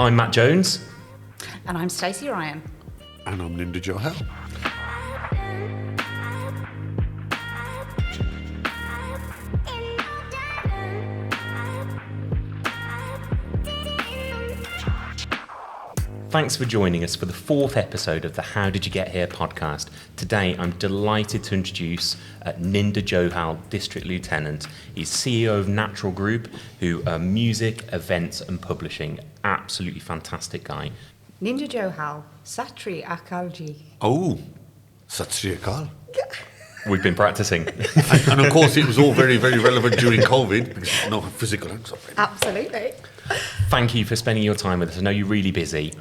I'm Matt Jones. And I'm Stacey Ryan. And I'm Ninder Johal. Thanks for joining us for the fourth episode of the How Did You Get Here podcast. Today, I'm delighted to introduce Ninder Johal, District Lieutenant. He's CEO of Nachural Group, who are music, events and publishing. Absolutely fantastic guy. Ninder Johal, Satri Akalji. Oh, Sat Sri Akal. We've been practicing. and of course, it was all very, very relevant during COVID because no physical hands up. Absolutely. Thank you for spending your time with us. I know you're really busy.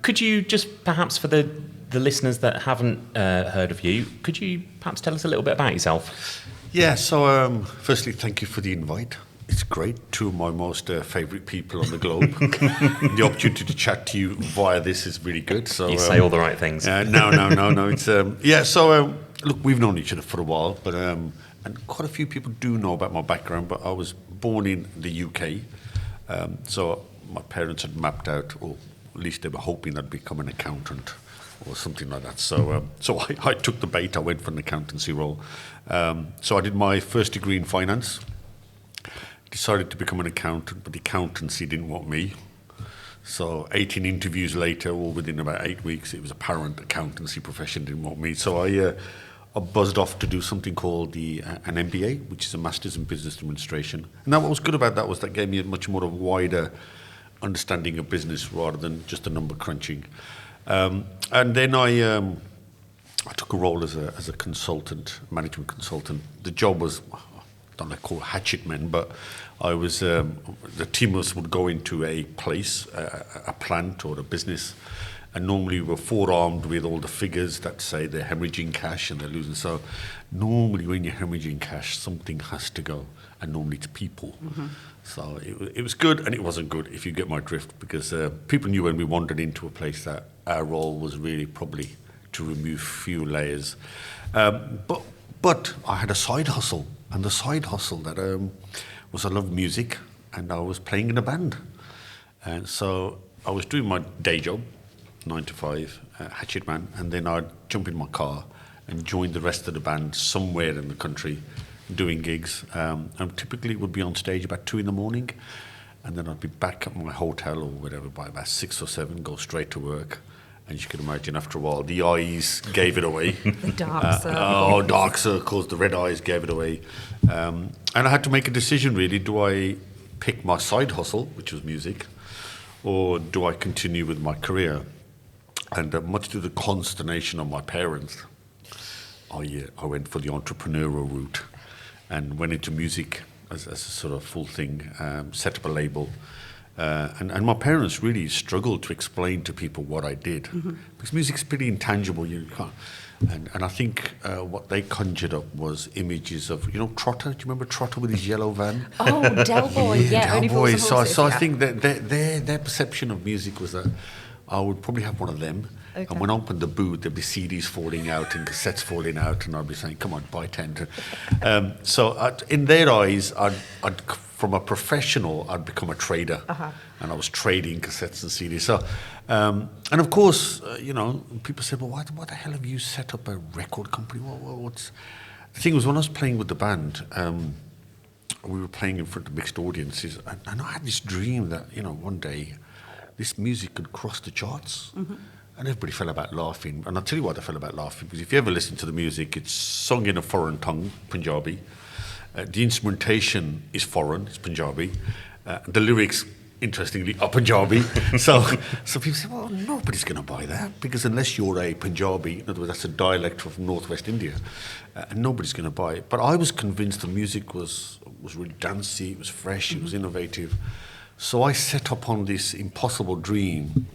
Could you just perhaps, for the listeners that haven't heard of you, could you perhaps tell us a little bit about yourself? Yeah, so firstly, thank you for the invite. It's great. Two of my most favourite people on the globe. The opportunity to chat to you via this is really good. So You say all the right things. No. It's look, we've known each other for a while, but and quite a few people do know about my background. But I was born in the UK, so my parents had mapped out, or at least they were hoping I'd become an accountant or something like that. So I took the bait. I went for an accountancy role. So I did my first degree in finance. Decided to become an accountant, but the accountancy didn't want me. So 18 interviews later, or within about 8 weeks, it was apparent accountancy profession didn't want me. So I buzzed off to do something called an MBA, which is a Masters in Business Administration. And what was good about that was that gave me a much more wider understanding of business rather than just a number crunching. And then I took a role as a consultant, management consultant. The job was, I don't like to call it hatchet men, but I was, the team of us would go into a place, a plant or a business, and normally we were forearmed with all the figures that say they're hemorrhaging cash and they're losing. So normally when you're hemorrhaging cash, something has to go, and normally it's people. Mm-hmm. So it was good and it wasn't good, if you get my drift, because people knew when we wandered into a place that our role was really probably to remove few layers. But I had a side hustle, and the side hustle that was I loved music, and I was playing in a band. And so I was doing my day job, 9 to 5, hatchet man, and then I'd jump in my car and join the rest of the band somewhere in the country doing gigs. And typically it would be on stage about 2 a.m, and then I'd be back at my hotel or whatever by about 6 or 7, go straight to work. And you can imagine after a while, the eyes gave it away. The dark circles. Dark circles, the red eyes gave it away. And I had to make a decision really. Do I pick my side hustle, which was music, or do I continue with my career? And much to the consternation of my parents, I went for the entrepreneurial route and went into music as a sort of full thing, set up a label. And my parents really struggled to explain to people what I did, mm-hmm. because music's pretty intangible. You can't, and I think what they conjured up was images of, Trotter. Do you remember Trotter with his yellow van? Oh, Del Boy, yeah. Del Boy. So I think that their perception of music was that I would probably have one of them. Okay. And when I opened the boot, there'd be CDs falling out and cassettes falling out, and I'd be saying, "Come on, buy 10." So in their eyes, I'd from a professional, I'd become a trader, uh-huh. and I was trading cassettes and CDs. So, and of course, people said, "Well, why the hell have you set up a record company? What's?" The thing was, when I was playing with the band, we were playing in front of mixed audiences, and I had this dream that one day this music could cross the charts. Mm-hmm. And everybody fell about laughing. And I'll tell you why they fell about laughing, because if you ever listen to the music, it's sung in a foreign tongue, Punjabi. The instrumentation is foreign, it's Punjabi. The lyrics, interestingly, are Punjabi. so people say, well, nobody's going to buy that, because unless you're a Punjabi, in other words, that's a dialect from northwest India, and nobody's going to buy it. But I was convinced the music was really dancey, it was fresh, mm-hmm. it was innovative. So I set up on this impossible dream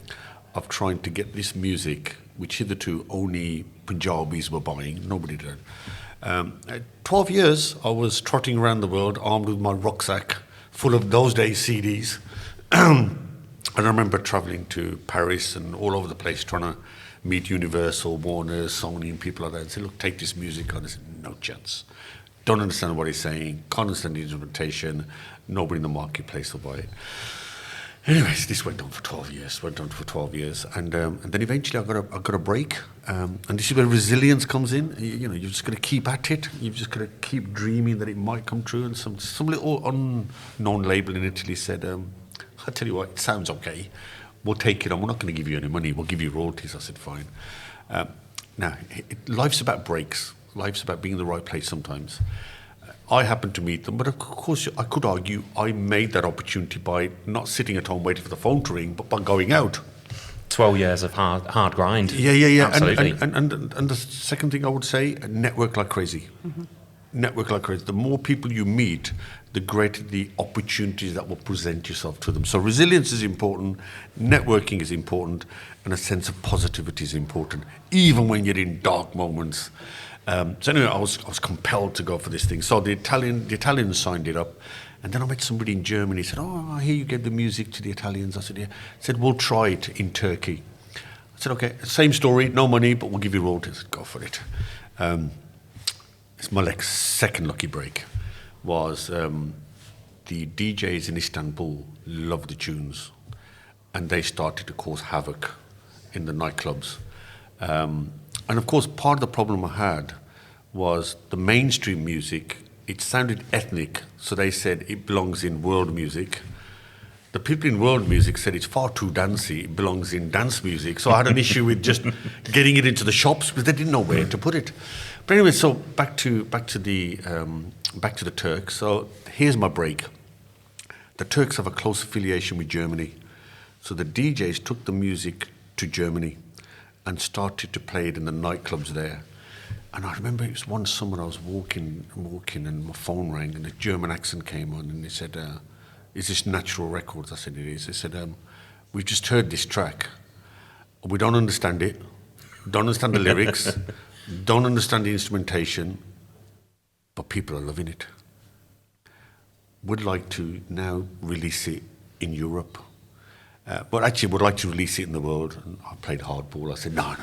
of trying to get this music, which hitherto only Punjabis were buying, nobody did. 12 years, I was trotting around the world, armed with my rucksack, full of those days CDs. And I remember traveling to Paris and all over the place, trying to meet Universal, Warner, Sony, and people like that, and say, look, take this music on. I said, no chance. Don't understand what he's saying, can't understand the instrumentation, nobody in the marketplace will buy it. Anyways, this went on for 12 years, and then eventually I got a break, and this is where resilience comes in. You know, you've just got to keep at it. You've just got to keep dreaming that it might come true. And some little unknown label in Italy said, "I tell you what, it sounds okay. We'll take it on. We're not going to give you any money. We'll give you royalties." I said, "Fine." Now, life's about breaks. Life's about being in the right place sometimes. I happened to meet them, but of course I could argue I made that opportunity by not sitting at home waiting for the phone to ring, but by going out. 12 years of hard grind. Yeah. Absolutely. And the second thing I would say, network like crazy. Mm-hmm. Network like crazy. The more people you meet, the greater the opportunities that will present yourself to them. So resilience is important, networking is important, and a sense of positivity is important, even when you're in dark moments. So anyway, I was compelled to go for this thing. So the Italians signed it up, and then I met somebody in Germany. He said, "Oh, I hear you gave the music to the Italians." I said, "Yeah." He said, "We'll try it in Turkey." I said, "Okay, same story, no money, but we'll give you royalties." I said, "Go for it." It's my second lucky break. Was the DJs in Istanbul loved the tunes, and they started to cause havoc in the nightclubs. And of course, part of the problem I had was the mainstream music. It sounded ethnic, so they said it belongs in world music. The people in world music said it's far too dancey, it belongs in dance music. So I had an issue with just getting it into the shops because they didn't know where to put it. But anyway, so back to the Turks. So here's my break. The Turks have a close affiliation with Germany, so the DJs took the music to Germany and started to play it in the nightclubs there. And I remember it was one summer I was walking, and my phone rang, and a German accent came on, and they said, "Is this Nachural Records?" I said, "It is." They said, "We've just heard this track. We don't understand it, don't understand the lyrics, don't understand the instrumentation, but people are loving it. Would like to now release it in Europe. But actually would like to release it in the world." And I played hardball. I said, no,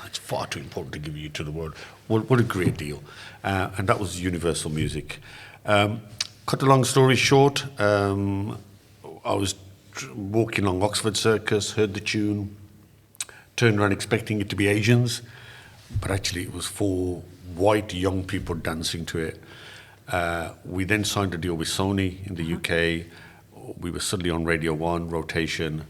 it's far too important to give you to the world. What a great deal. And that was Universal Music. Cut the long story short, I was walking along Oxford Circus, heard the tune, turned around expecting it to be Asians, but actually it was 4 white young people dancing to it. We then signed a deal with Sony in the UK. We were suddenly on Radio 1, rotation,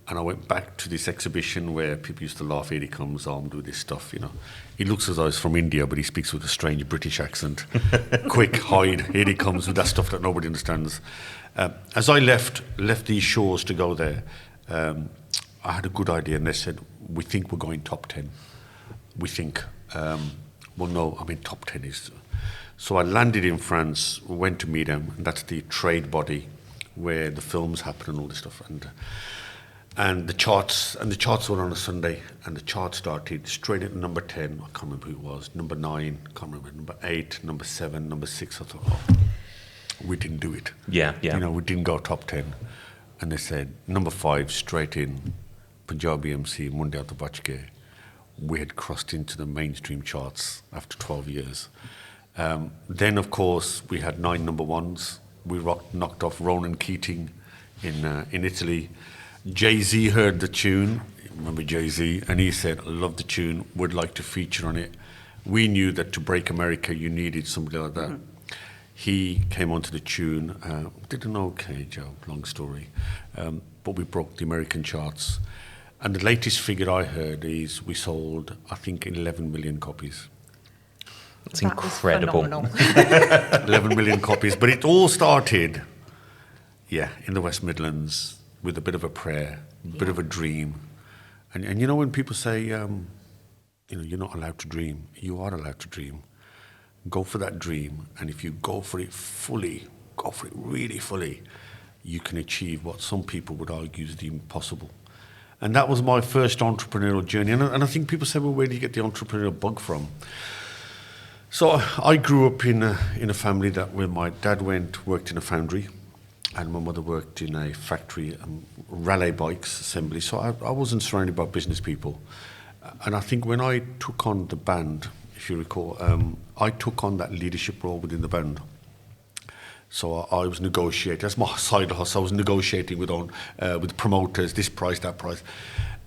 and I went back to this exhibition where people used to laugh, "Here he comes, armed with this stuff, you know. He looks as though he's from India, but he speaks with a strange British accent. Quick, hide, here he comes with that stuff that nobody understands." As I left these shores to go there, I had a good idea, and they said, "We think we're going top 10. We think." Well, no, I mean, top 10 is... So I landed in France, went to meet them, and that's the trade body where the films happen and all this stuff, and the charts were on a Sunday, and the chart started straight at number 10. I can't remember who it was. Number 9, can't remember. Number 8, number 7, number 6. I thought, oh, we didn't do it. Yeah. You know, we didn't go top 10. And they said number 5 straight in, Punjabi MC, Munde Aata Bach Gaye. We had crossed into the mainstream charts after 12 years. Then, of course, we had 9 number 1s. We knocked off Ronan Keating in Italy. Jay-Z heard the tune, remember Jay-Z, and he said, "I love the tune, would like to feature on it." We knew that to break America, you needed somebody like that. He came onto the tune, did an okay job, long story, but we broke the American charts. And the latest figure I heard is we sold, I think, 11 million copies. That's incredible. 11 million copies. But it all started, in the West Midlands with a bit of a prayer, a bit of a dream. And you know when people say, you're not allowed to dream, you are allowed to dream. Go for that dream. And if you go for it fully, go for it really fully, you can achieve what some people would argue is the impossible. And that was my first entrepreneurial journey. And I think people say, well, where do you get the entrepreneurial bug from? So I grew up in a family where my dad worked in a foundry, and my mother worked in a factory, rally bikes assembly. So I wasn't surrounded by business people. And I think when I took on the band, if you recall, I took on that leadership role within the band. So I was negotiating. That's my side hustle. I was negotiating with promoters, this price, that price.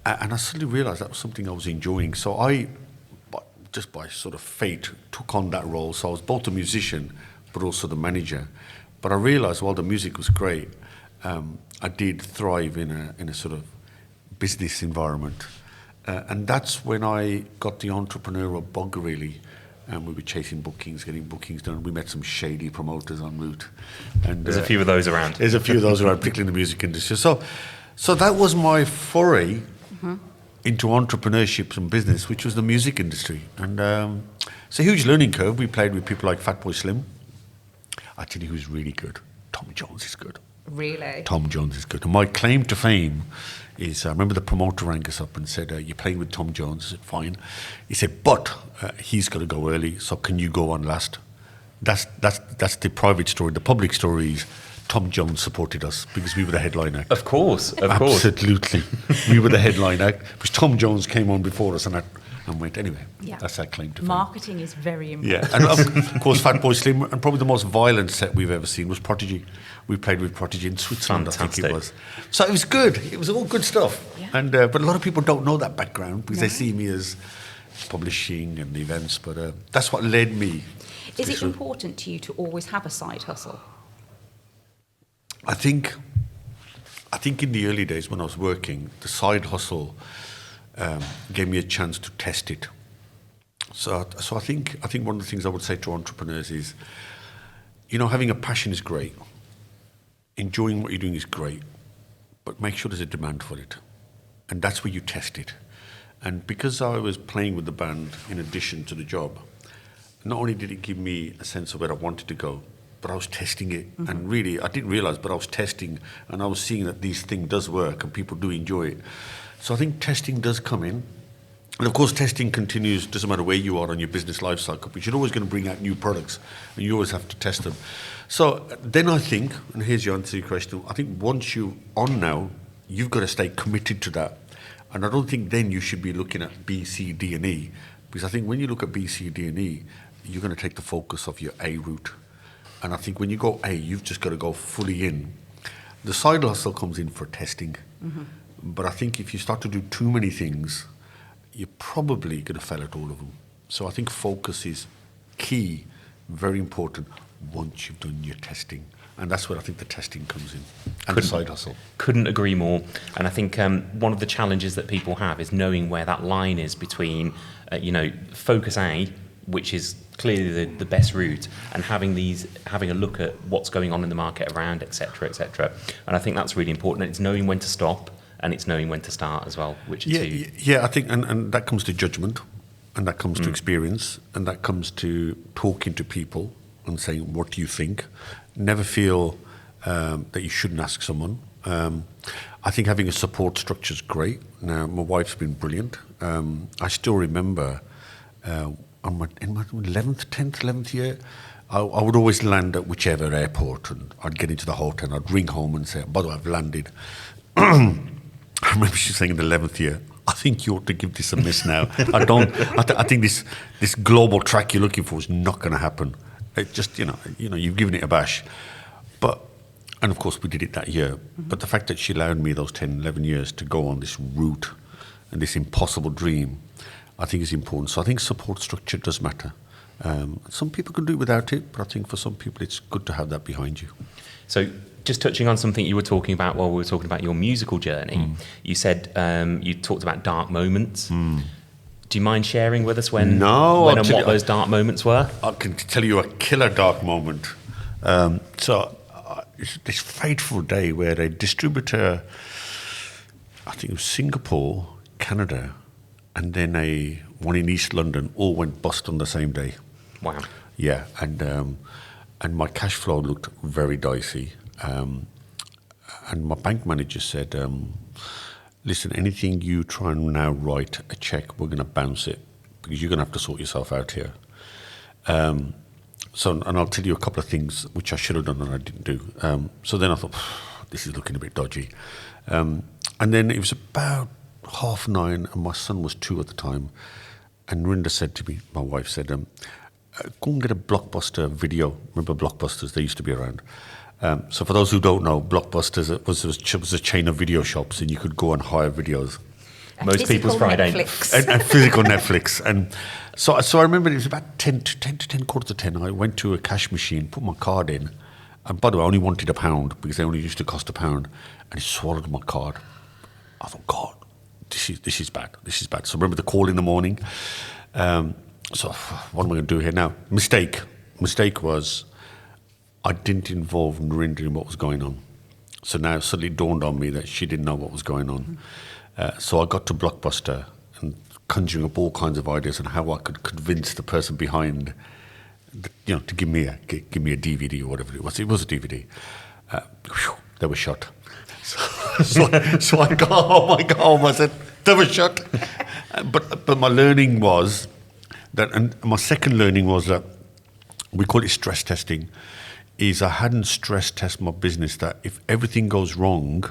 And I suddenly realised that was something I was enjoying. So just by sort of fate, took on that role. So I was both a musician, but also the manager. But I realised while the music was great, I did thrive in a sort of business environment. And that's when I got the entrepreneurial bug, really. And we were chasing bookings, getting bookings done. We met some shady promoters en route. And There's a few of those around. There's a few of those around, particularly in the music industry. So that was my foray into entrepreneurship and business, which was the music industry. And it's a huge learning curve. We played with people like Fatboy Slim. I tell you who's really good. Tom Jones is good. Really? Tom Jones is good. And my claim to fame is, I remember the promoter rang us up and said, you're playing with Tom Jones. I said, fine. He said, but he's got to go early, so can you go on last? That's the private story. The public story is Tom Jones supported us because we were the headline act. Of course, of course. Absolutely. We were the headline act, because Tom Jones came on before us and went, anyway, Yeah. that's our claim to fame. Marketing is very important. Yeah, and of course, Fatboy Slim, and probably the most violent set we've ever seen was Prodigy. We played with Prodigy in Switzerland, I think it was. So it was good. It was all good stuff. Yeah. And but a lot of people don't know that background because they see me as publishing and events. But that's what led me. Is it important to you to always have a side hustle? I think in the early days when I was working, the side hustle gave me a chance to test it. So I think one of the things I would say to entrepreneurs is, having a passion is great. Enjoying what you're doing is great, but make sure there's a demand for it. And that's where you test it. And because I was playing with the band in addition to the job, not only did it give me a sense of where I wanted to go, but I was testing it. Mm-hmm. And really, I didn't realise, but I was testing, and I was seeing that this thing does work and people do enjoy it. So I think testing does come in. And of course, testing continues, doesn't matter where you are on your business life cycle, but you're always going to bring out new products, and you always have to test them. So then I think, and here's your answer to your question, I think once you're on now, you've got to stay committed to that. And I don't think then you should be looking at B, C, D, and E, because I think when you look at B, C, D, and E, you're going to take the focus of your A route. And I think when you go A, you've just got to go fully in. The side hustle comes in for testing. Mm-hmm. But I think if you start to do too many things, you're probably going to fail at all of them. So I think focus is key, very important, once you've done your testing. And that's where I think the testing comes in, and the side hustle. Couldn't agree more. And I think one of the challenges that people have is knowing where that line is between, focus A, which is clearly the best route, and having a look at what's going on in the market around, et cetera, et cetera. And I think that's really important. It's knowing when to stop, and it's knowing when to start as well, which are two. Yeah, I think, and that comes to judgment, and that comes to experience, and that comes to talking to people and saying, what do you think? Never feel that you shouldn't ask someone. I think having a support structure is great. Now, my wife's been brilliant. I still remember in my 11th year, I would always land at whichever airport, and I'd get into the hotel, and I'd ring home and say, by the way, I've landed. I remember she saying in the 11th year, I think you ought to give this a miss now. I think this global track you're looking for is not going to happen. It just, you've given it a bash. And of course we did it that year. Mm-hmm. But the fact that she allowed me those 10, 11 years to go on this route and this impossible dream, I think is important. So I think support structure does matter. Some people can do without it, but I think for some people it's good to have that behind you. So just touching on something you were talking about while we were talking about your musical journey, you said you talked about dark moments. Do you mind sharing with us when and what those dark moments were? I can tell you a killer dark moment. It's this fateful day where a distributor, I think it was Singapore, Canada, and then one in East London, all went bust on the same day. Wow. Yeah, and my cash flow looked very dicey. And my bank manager said, listen, anything you try and now write a check, we're going to bounce it because you're going to have to sort yourself out here. And I'll tell you a couple of things which I should have done and I didn't do. So then I thought, this is looking a bit dodgy. And then it was about 9:30 and my son was 2 at the time. And Ninder said to me, my wife said, go and get a Blockbuster video. Remember Blockbusters? They used to be around. So for those who don't know, Blockbusters was a chain of video shops, and you could go and hire videos. Most people's Friday. And physical Netflix. And so I remember it was about 10 to 10, quarter to 10. I went to a cash machine, put my card in. And by the way, I only wanted £1 because they only used to cost £1. And it swallowed my card. I thought, God, this is bad. This is bad. So I remember the call in the morning. So what am I going to do here now? Mistake was I didn't involve Ninder in what was going on. So now it suddenly dawned on me that she didn't know what was going on. So I got to Blockbuster and conjuring up all kinds of ideas on how I could convince the person behind, to give me a DVD or whatever it was. It was a DVD. They were shut. So I got home. I said, they were shut. But my learning was that, and my second learning was that we call it stress testing, is I hadn't stress tested my business that if everything goes wrong,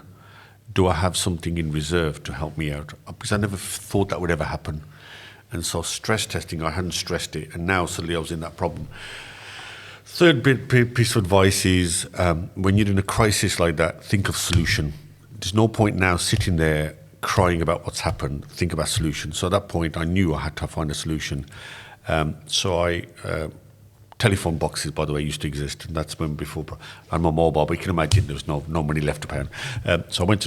do I have something in reserve to help me out? Because I never thought that would ever happen. And so stress testing, I hadn't stressed it, and now suddenly I was in that problem. Third piece of advice is when you're in a crisis like that, think of solution. There's no point now sitting there crying about what's happened. Think about solution. So at that point, I knew I had to find a solution. Telephone boxes, by the way, used to exist, and that's when before I had my mobile. But you can imagine there was no money left to pay. So I went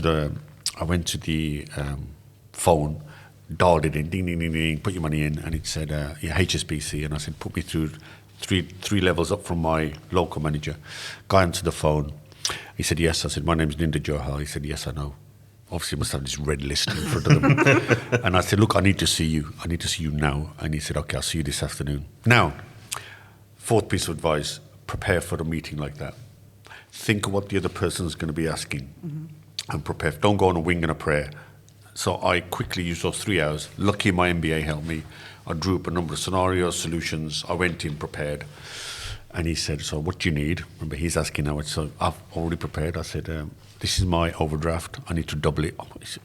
to the phone, dialed it in, ding ding ding ding, put your money in, and it said HSBC, and I said put me through three levels up from my local manager. Guy answered the phone. He said yes. I said my name's Ninder Johal. He said yes, I know. Obviously, must have this red list in front of them. And I said, look, I need to see you. I need to see you now. And he said, okay, I'll see you this afternoon. Now, fourth piece of advice, prepare for a meeting like that. Think of what the other person's going to be asking and prepare. Don't go on a wing and a prayer. So I quickly used those 3 hours. Lucky my MBA helped me. I drew up a number of scenarios, solutions. I went in prepared. And he said, so what do you need? Remember, he's asking now. So I've already prepared. I said, this is my overdraft. I need to double it.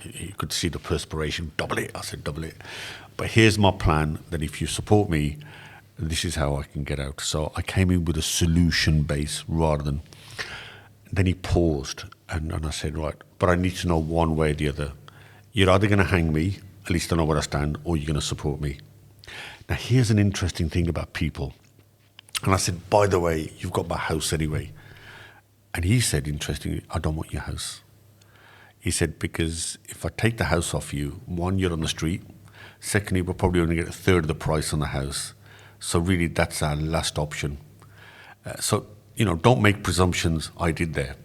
You could see the perspiration. Double it. I said, double it. But here's my plan that if you support me, this is how I can get out. So I came in with a solution base rather than... Then he paused and I said, right, but I need to know one way or the other. You're either going to hang me, at least I know where I stand, or you're going to support me. Now, here's an interesting thing about people. And I said, by the way, you've got my house anyway. And he said, interestingly, I don't want your house. He said, because if I take the house off you, one, you're on the street. Secondly, we'll probably only get a third of the price on the house. So really, that's our last option. Don't make presumptions. I did there.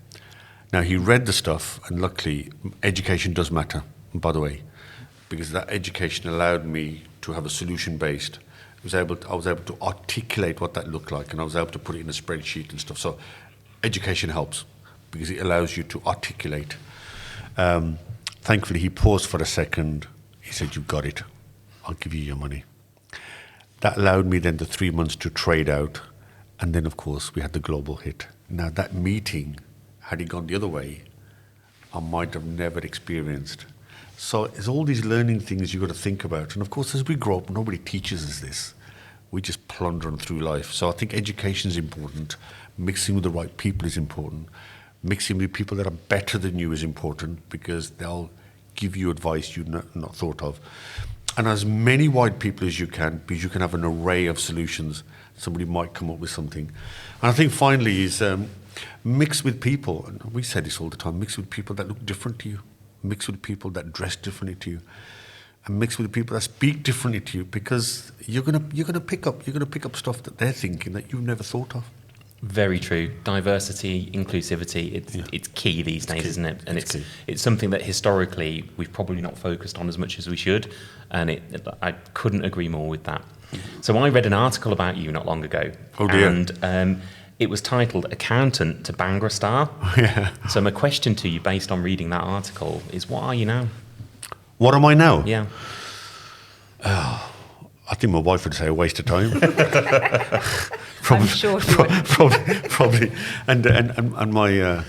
Now, he read the stuff, and luckily, education does matter, by the way, because that education allowed me to have a solution-based. I was able to articulate what that looked like, and I was able to put it in a spreadsheet and stuff. So education helps because it allows you to articulate. Thankfully, he paused for a second. He said, you've got it. I'll give you your money. That allowed me then the 3 months to trade out. And then, of course, we had the global hit. Now, that meeting, had it gone the other way, I might have never experienced. So it's all these learning things you've got to think about. And, of course, as we grow up, nobody teaches us this. We just plunder on through life. So I think education is important. Mixing with the right people is important. Mixing with people that are better than you is important because they'll give you advice you've not thought of. And as many white people as you can, because you can have an array of solutions. Somebody might come up with something. And I think finally is mix with people, and we say this all the time, mix with people that look different to you, mix with people that dress differently to you, and mix with people that speak differently to you, because you're gonna pick up stuff that they're thinking that you've never thought of. Very true. Diversity, inclusivity, it's key these days, isn't it? And it's something that historically we've probably not focused on as much as we should, and I couldn't agree more with that. So I read an article about you not long ago. Oh dear. And it was titled Accountant to Bhangra Star. Yeah. So my question to you, based on reading that article, is what are you now? What am I now? Yeah. I think my wife would say a waste of time. I'm sure she would. Probably. And my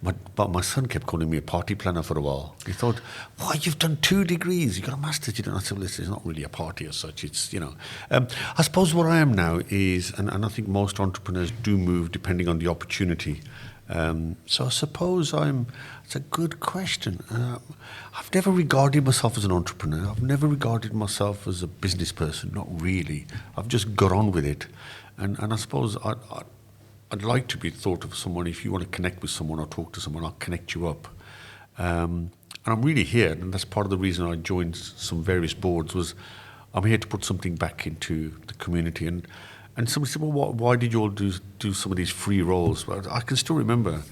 But my son kept calling me a party planner for a while. He thought, "Why, you've done 2 degrees, you've got a master's." You know, I said, "Well, it's not really a party as such. It's, you know." I suppose what I am now is, and I think most entrepreneurs do move depending on the opportunity. So I suppose it's a good question. I've never regarded myself as an entrepreneur. I've never regarded myself as a business person, not really. I've just got on with it. And I suppose I'd like to be thought of someone, if you want to connect with someone or talk to someone, I'll connect you up. And I'm really here, and that's part of the reason I joined some various boards, was I'm here to put something back into the community. And somebody said, "Well, why did you all do some of these free roles?" Well, I can still remember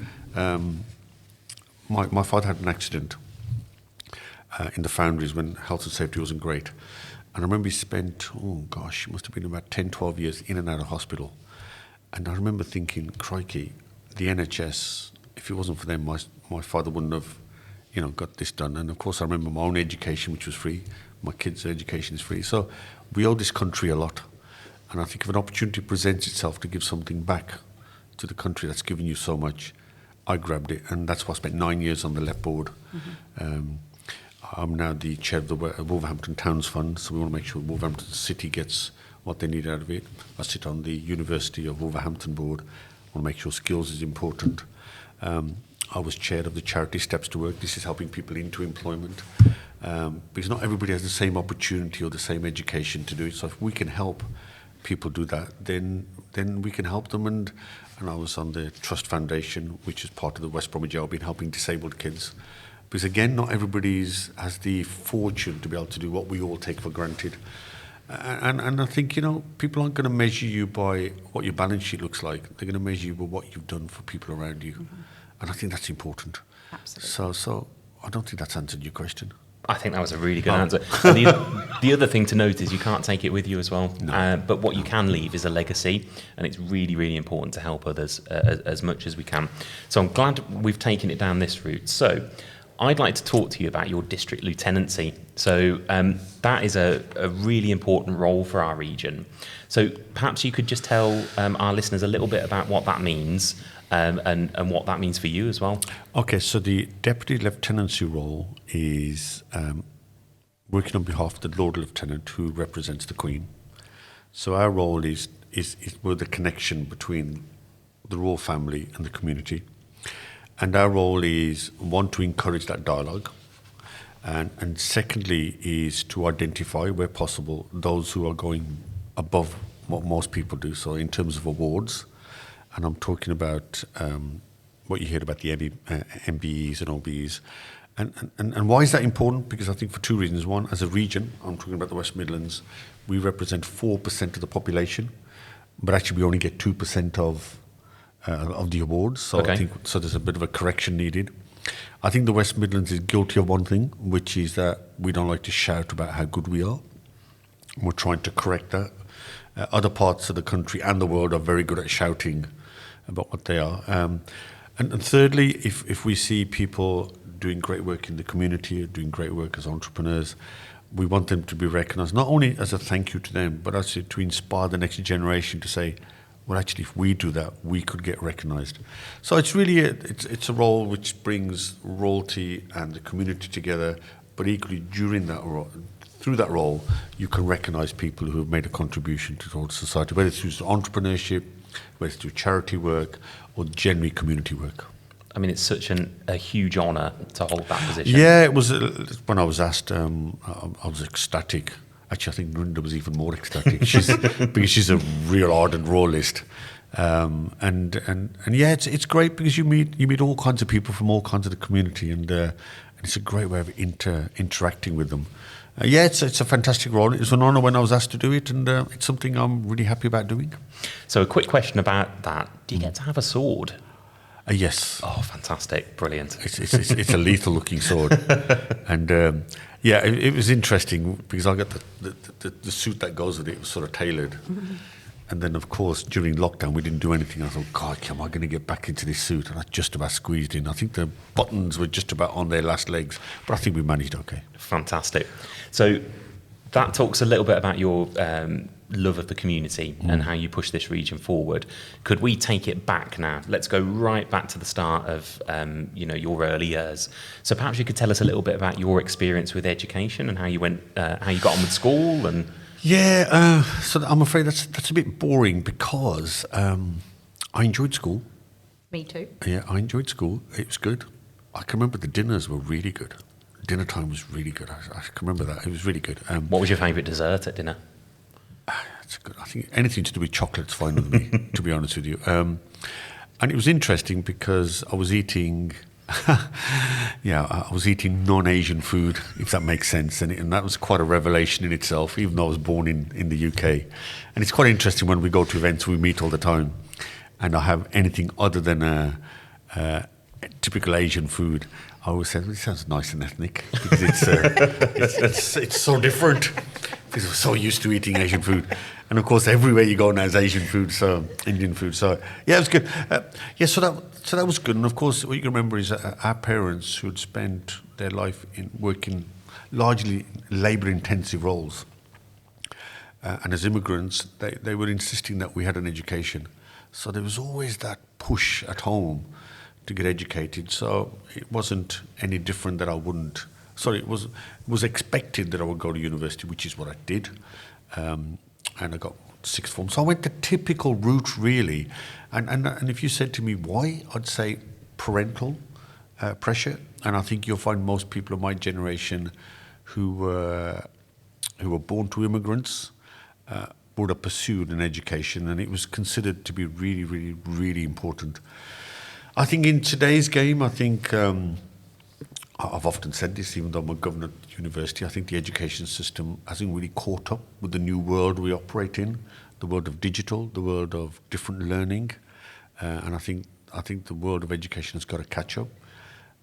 my father had an accident in the foundries when health and safety wasn't great. And I remember he spent, it must have been about 10, 12 years in and out of hospital. And I remember thinking, crikey, the NHS, if it wasn't for them, my father wouldn't have, got this done. And of course, I remember my own education, which was free. My kids' education is free. So we owe this country a lot. And I think if an opportunity presents itself to give something back to the country that's given you so much, I grabbed it. And that's why I spent 9 years on the LEP board. Mm-hmm. I'm now the chair of the Wolverhampton Towns Fund, so we want to make sure Wolverhampton City gets what they need out of it. I sit on the University of Wolverhampton board. I want to make sure skills is important. I was chair of the charity Steps to Work. This is helping people into employment. Because not everybody has the same opportunity or the same education to do it. So if we can help people do that, then we can help them. And I was on the Trust Foundation, which is part of the West Bromwich job, in helping disabled kids. Because again, not everybody has the fortune to be able to do what we all take for granted. And I think, people aren't going to measure you by what your balance sheet looks like. They're going to measure you by what you've done for people around you. Mm-hmm. And I think that's important. Absolutely. So I don't think that's answered your question. I think that was a really good answer. And the other thing to note is you can't take it with you as well. No. But what you can leave is a legacy, and it's really, really important to help others as much as we can. So I'm glad we've taken it down this route. So I'd like to talk to you about your district lieutenancy. So that is a really important role for our region. So perhaps you could just tell our listeners a little bit about what that means and what that means for you as well. Okay, so the deputy lieutenancy role is working on behalf of the Lord Lieutenant, who represents the Queen. So our role is we're the connection between the royal family and the community. And our role is, one, to encourage that dialogue, and secondly is to identify, where possible, those who are going above what most people do. So in terms of awards, and I'm talking about what you hear about the MBEs and OBEs. And why is that important? Because I think for 2 reasons. One, as a region, I'm talking about the West Midlands, we represent 4% of the population, but actually we only get 2% of the awards, so okay. I think there's a bit of a correction needed. I think the West Midlands is guilty of one thing, which is that we don't like to shout about how good we are. We're trying to correct that. Other parts of the country and the world are very good at shouting about what they are. And thirdly, if we see people doing great work in the community, doing great work as entrepreneurs, we want them to be recognised, not only as a thank you to them, but actually to inspire the next generation to say, well, actually, if we do that, we could get recognised. So it's really it's a role which brings royalty and the community together, but equally through that role, you can recognise people who have made a contribution towards society, whether it's through entrepreneurship, whether it's through charity work, or generally community work. I mean, it's such a huge honour to hold that position. Yeah, it was. When I was asked, I was ecstatic. Actually, I think Ninder was even more ecstatic because she's a real ardent royalist. And yeah, it's great because you meet all kinds of people from all kinds of the community, and it's a great way of interacting with them. Yeah, it's a fantastic role. It was an honour when I was asked to do it, and it's something I'm really happy about doing. So a quick question about that. Do you get to have a sword? Yes. Oh, fantastic. Brilliant. It's a lethal looking sword. And yeah, it was interesting because I got the suit that goes with it was sort of tailored. Mm-hmm. And then, of course, during lockdown, we didn't do anything. I thought, God, am I going to get back into this suit? And I just about squeezed in. I think the buttons were just about on their last legs, but I think we managed okay. Fantastic. So that talks a little bit about your love of the community and how you push this region forward. Could we take it back now? Let's go right back to the start of your early years. So perhaps you could tell us a little bit about your experience with education and how you got on with school and. Yeah, so I'm afraid that's a bit boring because I enjoyed school. Me too. Yeah, I enjoyed school. It was good. I can remember the dinners were really good. Dinner time was really good. I can remember that. It was really good. What was your favourite dessert at dinner? That's good. I think anything to do with chocolate's fine with me, to be honest with you. And it was interesting because I was eating, I was eating non-Asian food, if that makes sense. And that was quite a revelation in itself, even though I was born in the UK. And it's quite interesting when we go to events, we meet all the time, and I have anything other than typical Asian food. I always said, well, it sounds nice and ethnic because it's so different because we're so used to eating Asian food. And of course, everywhere you go now is Asian food, so Indian food. So yeah, it was good. So that was good. And of course, what you can remember is our parents who had spent their life in working largely labour-intensive roles. And as immigrants, they were insisting that we had an education. So there was always that push at home to get educated, so it wasn't any different that I wouldn't. Sorry, it was expected that I would go to university, which is what I did, and I got sixth form. So I went the typical route, really. And if you said to me why, I'd say parental pressure. And I think you'll find most people of my generation who were born to immigrants would have pursued an education, and it was considered to be really, really, really important. I think in today's game, I've often said this, even though I'm a governor at university, I think the education system hasn't really caught up with the new world we operate in, the world of digital, the world of different learning, and I think the world of education has got to catch up.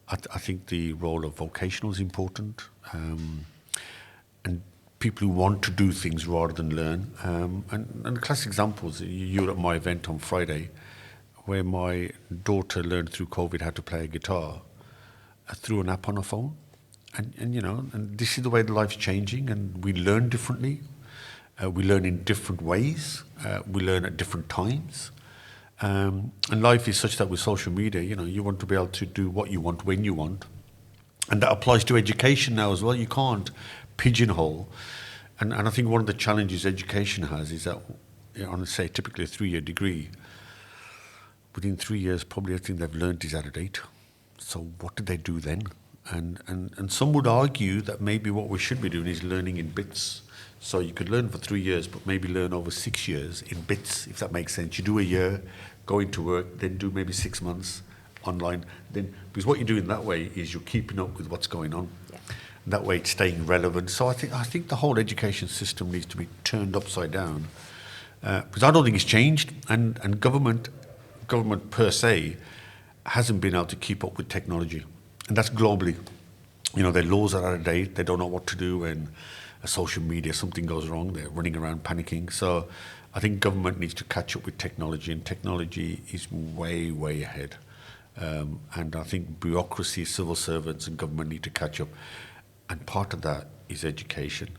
I think the role of vocational is important, and people who want to do things rather than learn. And the classic examples, you were at my event on Friday, where my daughter learned through COVID how to play a guitar through an app on her phone. And this is the way the life's changing, and we learn differently. We learn in different ways. We learn at different times. And life is such that with social media, you want to be able to do what you want when you want. And that applies to education now as well. You can't pigeonhole. And I think one of the challenges education has is that, on, say, typically a 3-year degree, within 3 years, probably everything they've learned is out of date. So what do they do then? And some would argue that maybe what we should be doing is learning in bits. So you could learn for 3 years, but maybe learn over 6 years in bits, if that makes sense. You do a year, go into work, then do maybe 6 months online. Then, because what you're doing that way is you're keeping up with what's going on. Yeah. That way it's staying relevant. So I think the whole education system needs to be turned upside down. Because I don't think it's changed, and government per se hasn't been able to keep up with technology, and that's globally. Their laws are out of date. They don't know what to do when social media, something goes wrong. They're running around panicking. So I think government needs to catch up with technology, and technology is way, way ahead. And I think bureaucracy, civil servants and government need to catch up. And part of that is education.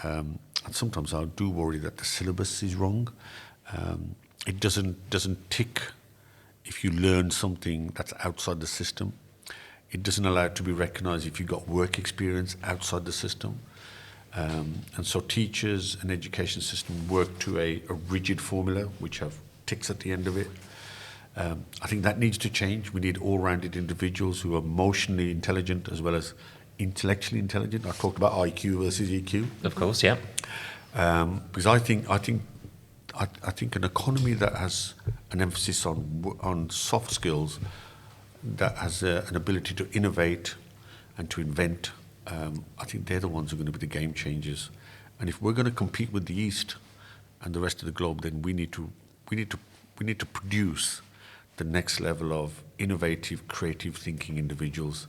And sometimes I do worry that the syllabus is wrong. It doesn't tick if you learn something that's outside the system. It doesn't allow it to be recognised if you've got work experience outside the system. And so teachers and education system work to a rigid formula which have ticks at the end of it. I think that needs to change. We need all-rounded individuals who are emotionally intelligent as well as intellectually intelligent. I talked about IQ versus EQ. Of course, yeah. Because I think an economy that has an emphasis on soft skills, that has an ability to innovate and to invent, I think they're the ones who are going to be the game changers. And if we're going to compete with the East and the rest of the globe, then we need to produce the next level of innovative, creative thinking individuals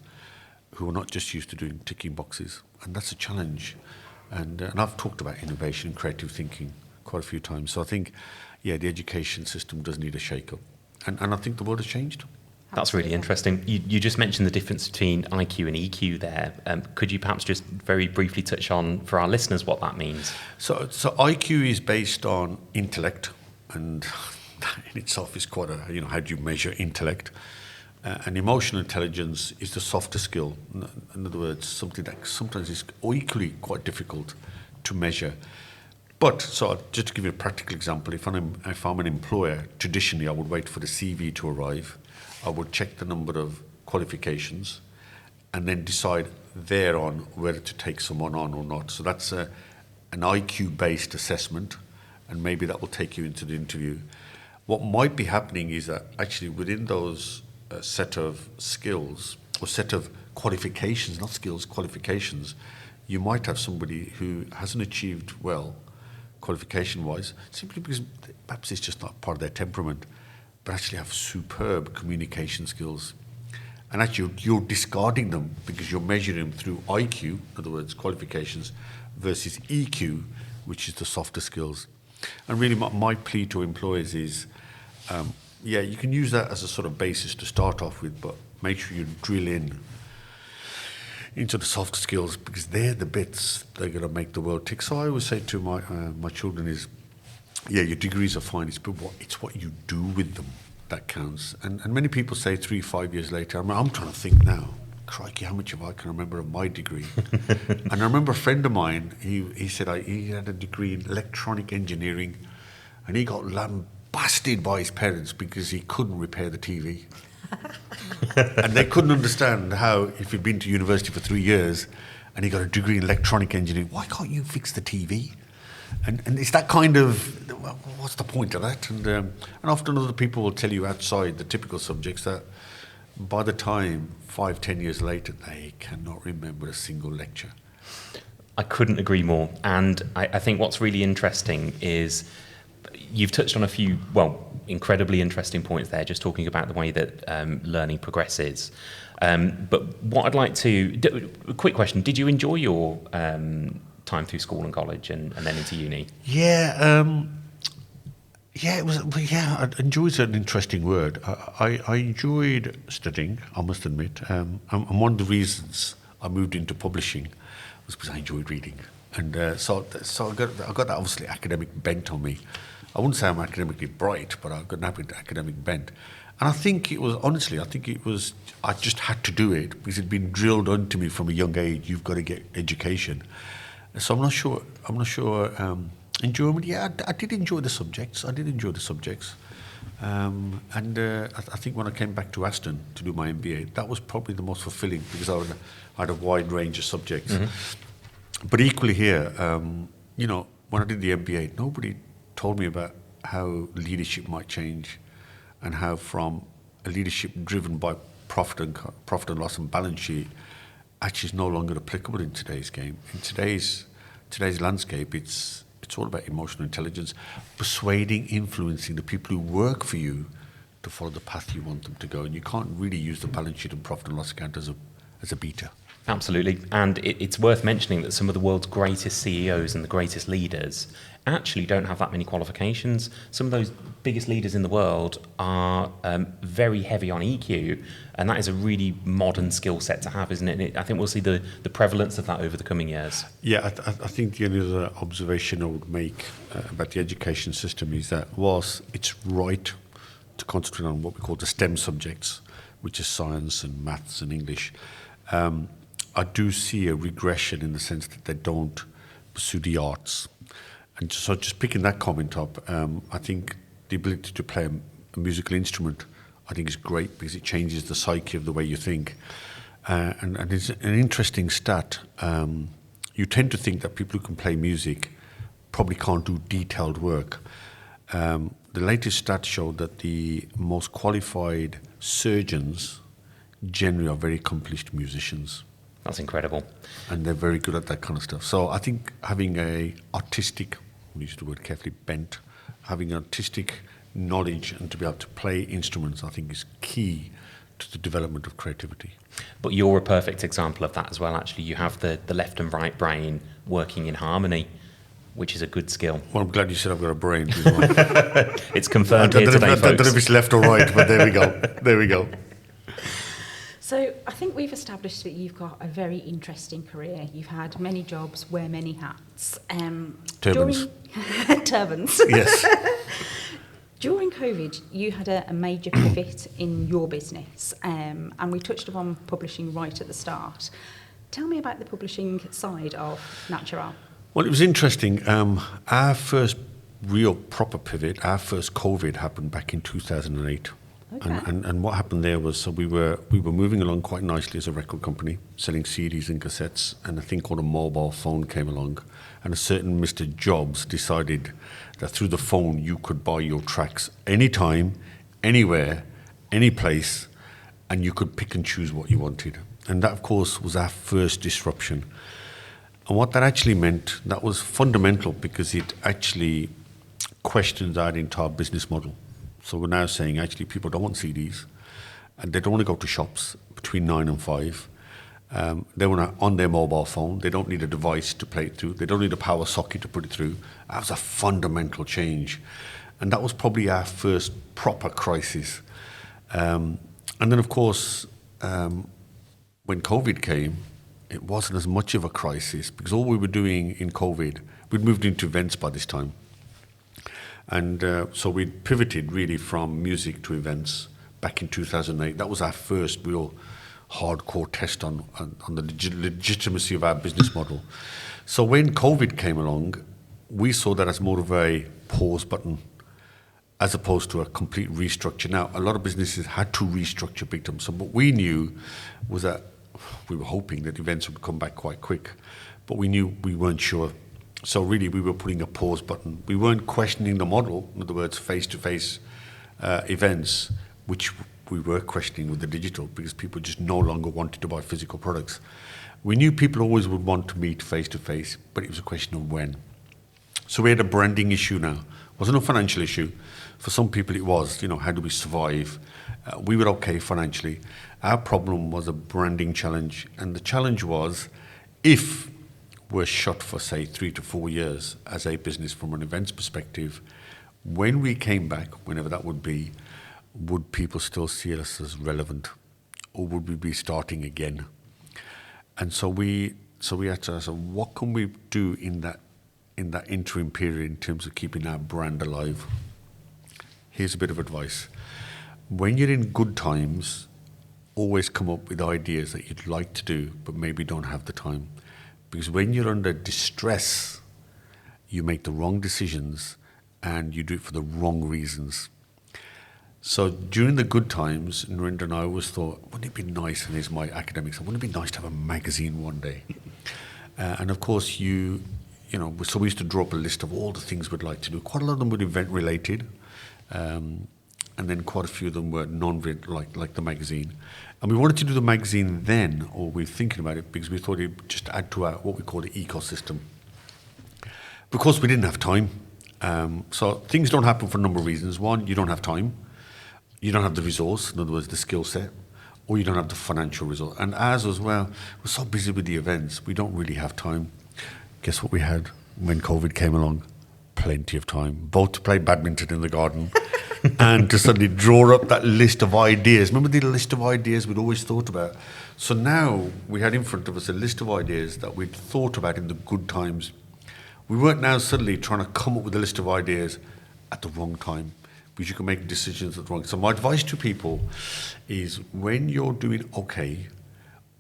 who are not just used to doing ticking boxes. And that's a challenge. And I've talked about innovation and creative thinking quite a few times. So I think, the education system does need a shake-up. And I think the world has changed. That's really interesting. You just mentioned the difference between IQ and EQ there. Could you perhaps just very briefly touch on, for our listeners, what that means? So IQ is based on intellect, and that in itself is quite a, how do you measure intellect? And emotional intelligence is the softer skill. In other words, something that sometimes is equally quite difficult to measure. But, so just to give you a practical example, if I'm an employer, traditionally I would wait for the CV to arrive. I would check the number of qualifications and then decide thereon whether to take someone on or not. So that's an IQ-based assessment, and maybe that will take you into the interview. What might be happening is that actually within those set of skills, or set of qualifications, not skills, qualifications, you might have somebody who hasn't achieved well, qualification-wise, simply because perhaps it's just not part of their temperament, but actually have superb communication skills. And actually you're discarding them because you're measuring them through IQ, in other words, qualifications, versus EQ, which is the softer skills. And really my plea to employers is, you can use that as a sort of basis to start off with, but make sure you drill into the soft skills, because they're the bits that are going to make the world tick. So I always say to my children is, your degrees are fine, it's what you do with them that counts. And many people say 3-5 years later, I'm trying to think now, crikey, how much of I can remember of my degree? And I remember a friend of mine, he said he had a degree in electronic engineering, and he got lambasted by his parents because he couldn't repair the TV. And they couldn't understand how, if he'd been to university for 3 years and he got a degree in electronic engineering, why can't you fix the TV? And it's that kind of, what's the point of that? And often other people will tell you outside the typical subjects that by the time 5-10 years later, they cannot remember a single lecture. I couldn't agree more. And I think what's really interesting is you've touched on a few, incredibly interesting points there, just talking about the way that learning progresses. But what I'd like to, a quick question, did you enjoy your time through school and college and then into uni? It was. I enjoyed is an interesting word. I enjoyed studying, I must admit. And one of the reasons I moved into publishing was because I enjoyed reading. And so I got that obviously academic bent on me. I wouldn't say I'm academically bright, but I've got an academic bent. And I think it was, I just had to do it because it'd been drilled onto me from a young age, you've got to get education. So I'm not sure, enjoyment, I did enjoy the subjects. I think when I came back to Aston to do my MBA, that was probably the most fulfilling because I had a wide range of subjects. Mm-hmm. But equally here, when I did the MBA, nobody told me about how leadership might change and how from a leadership driven by profit and loss and balance sheet actually is no longer applicable in today's game. In today's landscape, it's all about emotional intelligence, persuading, influencing the people who work for you to follow the path you want them to go. And you can't really use the balance sheet and profit and loss account as a beta. Absolutely. And it's worth mentioning that some of the world's greatest CEOs and the greatest leaders actually don't have that many qualifications. Some of those biggest leaders in the world are very heavy on EQ, and that is a really modern skill set to have, isn't it? I think we'll see the prevalence of that over the coming years. Yeah, I think the only other observation I would make about the education system is that whilst it's right to concentrate on what we call the STEM subjects, which is science and maths and English, I do see a regression in the sense that they don't pursue the arts. And so just picking that comment up, I think the ability to play a musical instrument, I think is great because it changes the psyche of the way you think. And it's an interesting stat. You tend to think that people who can play music probably can't do detailed work. The latest stats showed that the most qualified surgeons generally are very accomplished musicians. That's incredible. And they're very good at that kind of stuff. So I think having a artistic, we use the word carefully, bent, having artistic knowledge and to be able to play instruments, I think is key to the development of creativity. But you're a perfect example of that as well, actually. You have the left and right brain working in harmony, which is a good skill. Well, I'm glad you said I've got a brain. It's confirmed here today, folks. I don't know if it's left or right, but there we go. So I think we've established that you've got a very interesting career. You've had many jobs, wear many hats. Turbans. Turbans. Yes. During COVID, you had a major pivot in your business, and we touched upon publishing right at the start. Tell me about the publishing side of Nachural. Well, it was interesting. Our first real proper pivot, our first COVID happened back in 2008. Okay. And what happened there was, so we were moving along quite nicely as a record company, selling CDs and cassettes, and a thing called a mobile phone came along, and a certain Mr. Jobs decided that through the phone you could buy your tracks anytime, anywhere, any place, and you could pick and choose what you wanted. And that, of course, was our first disruption. And what that actually meant, that was fundamental because it actually questioned our entire business model. So we're now saying actually people don't want CDs and they don't want to go to shops between 9 and 5. They want to on their mobile phone. They don't need a device to play it through. They don't need a power socket to put it through. That was a fundamental change. And that was probably our first proper crisis. And then, of course, when COVID came, it wasn't as much of a crisis because all we were doing in COVID, we'd moved into events by this time. And so we pivoted really from music to events back in 2008. That was our first real hardcore test on the legitimacy of our business model. So when COVID came along, we saw that as more of a pause button as opposed to a complete restructure. Now, a lot of businesses had to restructure big time. So what we knew was that we were hoping that events would come back quite quick, but we knew we weren't sure. So really, we were putting a pause button. We weren't questioning the model, in other words, face-to-face events, which we were questioning with the digital because people just no longer wanted to buy physical products. We knew people always would want to meet face-to-face, but it was a question of when. So we had a branding issue now. It wasn't a financial issue. For some people it was, how do we survive? We were okay financially. Our problem was a branding challenge. And the challenge was, if we're shut for, say, 3 to 4 years as a business from an events perspective, when we came back, whenever that would be, would people still see us as relevant? Or would we be starting again? And so we had to ask, what can we do in that interim period in terms of keeping our brand alive? Here's a bit of advice. When you're in good times, always come up with ideas that you'd like to do, but maybe don't have the time. Because when you're under distress, you make the wrong decisions and you do it for the wrong reasons. So during the good times, Ninder and I always thought, wouldn't it be nice, and here's my academics, wouldn't it be nice to have a magazine one day? And of course, so we used to draw up a list of all the things we'd like to do. Quite a lot of them were event related. And then quite a few of them were non-event, like the magazine. And we wanted to do the magazine then, or we were thinking about it, because we thought it would just add to our, what we call the ecosystem. Because we didn't have time. So things don't happen for a number of reasons. One, you don't have time. You don't have the resource, in other words, the skill set, or you don't have the financial resource. And ours as well, we're so busy with the events, we don't really have time. Guess what we had when COVID came along? Plenty of time, both to play badminton in the garden and to suddenly draw up that list of ideas. Remember the list of ideas we'd always thought about? So now we had in front of us a list of ideas that we'd thought about in the good times. We weren't now suddenly trying to come up with a list of ideas at the wrong time, because you can make decisions at the wrong. So my advice to people is, when you're doing okay,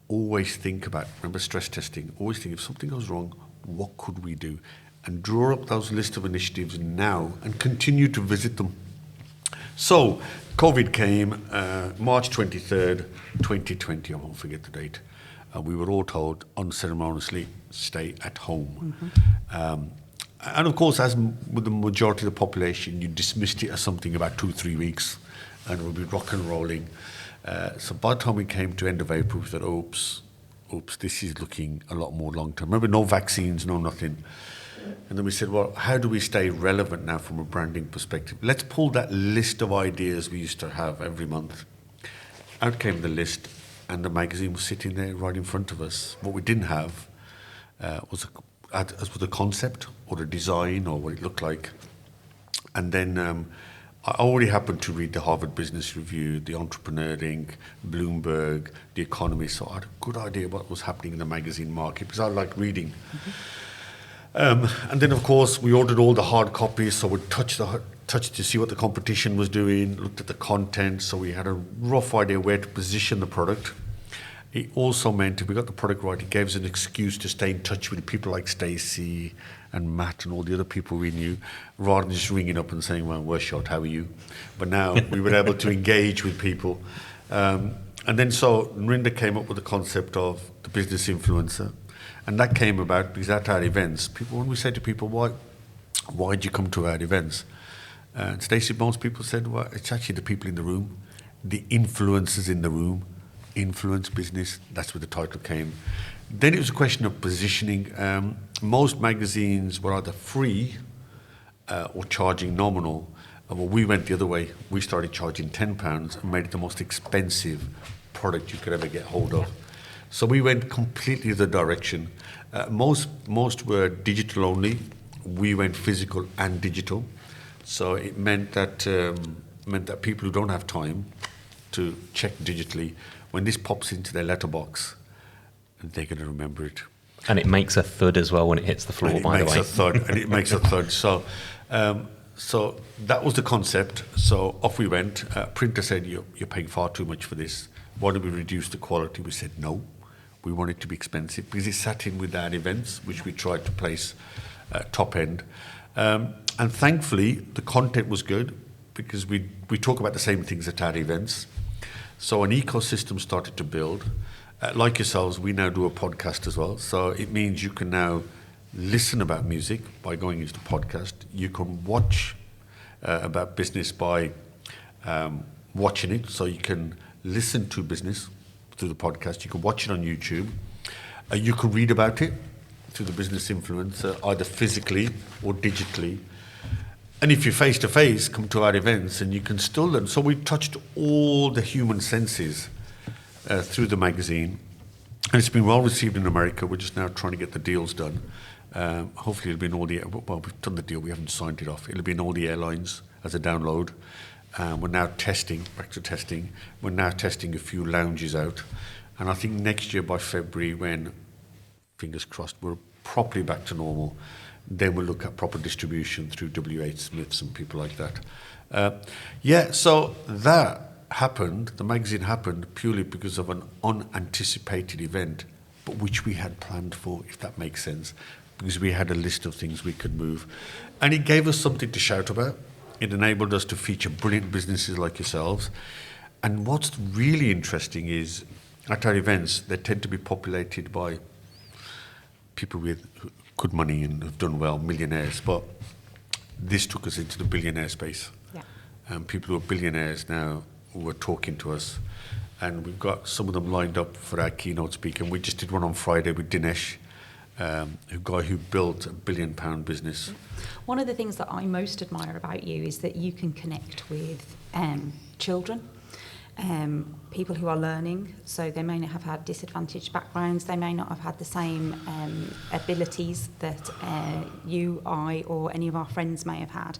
always think about, remember stress testing, always think if something goes wrong, what could we do? And draw up those list of initiatives now and continue to visit them. So COVID came March 23rd, 2020, I won't forget the date. We were all told unceremoniously, stay at home. Mm-hmm. And of course, as with the majority of the population, you dismissed it as something about 2-3 weeks and we'll be rock and rolling. So by the time we came to end of April, we thought, oops, this is looking a lot more long term. Remember, no vaccines, no nothing. And then we said, well, how do we stay relevant now from a branding perspective? Let's pull that list of ideas we used to have every month. Out came the list, and the magazine was sitting there right in front of us. What we didn't have was a concept or a design or what it looked like. And then I already happened to read the Harvard Business Review, the Entrepreneurial, Bloomberg, the Economist, so I had a good idea what was happening in the magazine market because I like reading. And then, of course, we ordered all the hard copies, so we touched to see what the competition was doing, looked at the content, so we had a rough idea where to position the product. It also meant if we got the product right, it gave us an excuse to stay in touch with people like Stacey and Matt and all the other people we knew, rather than just ringing up and saying, well, we're short, how are you? But now we were able to engage with people. And then so Ninder came up with the concept of the business influencer. And that came about because at our events, when we say to people, why did you come to our events? And Stacey, most people said, well, it's actually the people in the room, the influencers in the room, influence business, that's where the title came. Then it was a question of positioning. Most magazines were either free or charging nominal. Well, we went the other way. We started charging £10 and made it the most expensive product you could ever get hold of. So we went completely the direction. Most were digital only. We went physical and digital. So it meant that people who don't have time to check digitally, when this pops into their letterbox, they're going to remember it. And it makes a thud as well when it hits the floor, by the way. It makes a thud. So that was the concept. So off we went. Printer said, you're paying far too much for this. Why don't we reduce the quality? We said, no. We want it to be expensive because it sat in with our events, which we tried to place top end. And thankfully, the content was good because we talk about the same things at our events. So an ecosystem started to build. Like yourselves, we now do a podcast as well. So it means you can now listen about music by going into the podcast. You can watch about business by watching it. So you can listen to business through the podcast. You can watch it on YouTube. You can read about it through the business influencer, either physically or digitally. And if you're face-to-face, come to our events and you can still learn. So we touched all the human senses through the magazine. And it's been well received in America. We're just now trying to get the deals done. Hopefully it'll be in all the... Well, we've done the deal. We haven't signed it off. It'll be in all the airlines as a download. We're now testing, back to testing. We're now testing a few lounges out. And I think next year by February, when, fingers crossed, we're properly back to normal, then we'll look at proper distribution through WH Smiths and people like that. So that happened, the magazine happened purely because of an unanticipated event, but which we had planned for, if that makes sense, because we had a list of things we could move. And it gave us something to shout about. It enabled us to feature brilliant businesses like yourselves. And what's really interesting is at our events, they tend to be populated by people with good money and have done well, millionaires. But this took us into the billionaire space. Yeah. And people who are billionaires now who are talking to us. And we've got some of them lined up for our keynote speaker. And we just did one on Friday with Dinesh, a guy who built a £1 billion business. One of the things that I most admire about you is that you can connect with children, people who are learning. So they may not have had disadvantaged backgrounds, they may not have had the same abilities that you, I, or any of our friends may have had.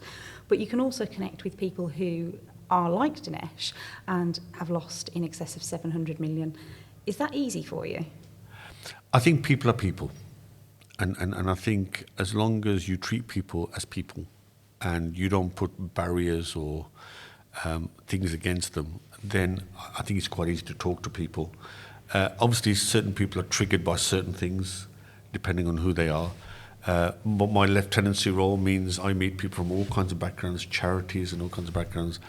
But you can also connect with people who are like Dinesh and have lost in excess of 700 million. Is that easy for you? I think people are people. And I think as long as you treat people as people and you don't put barriers or things against them, then I think it's quite easy to talk to people. Obviously, certain people are triggered by certain things, depending on who they are. But my lieutenancy role means I meet people from all kinds of backgrounds, charities and all kinds of backgrounds.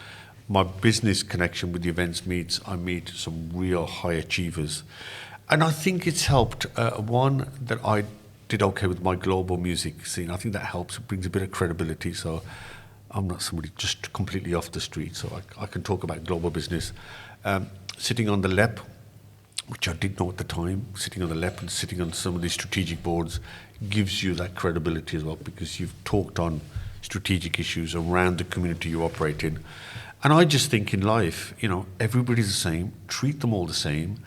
My business connection with the events meets, I meet some real high achievers. And I think it's helped. One, that I did okay with my global music scene. I think that helps. It brings a bit of credibility. So I'm not somebody just completely off the street. So I can talk about global business. Sitting on the LEP, which I didn't know at the time, sitting on the LEP and sitting on some of these strategic boards gives you that credibility as well, because you've talked on strategic issues around the community you operate in. And I just think in life, everybody's the same. Treat them all the same.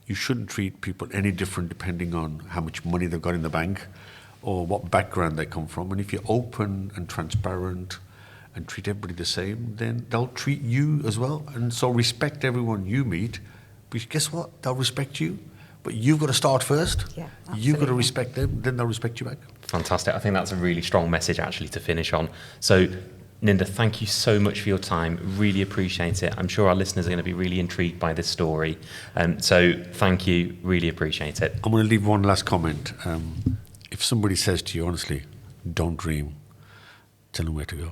You shouldn't treat people any different depending on how much money they've got in the bank or what background they come from. And if you're open and transparent and treat everybody the same, then they'll treat you as well. And so respect everyone you meet, because guess what? They'll respect you. But you've got to start first. Yeah, you've got to absolutely. respect them, then they'll respect you back. Fantastic. I think that's a really strong message actually to finish on. So, Ninder, thank you so much for your time. Really appreciate it. I'm sure our listeners are going to be really intrigued by this story. So thank you. Really appreciate it. I'm going to leave one last comment. If somebody says to you, honestly, don't dream, tell them where to go.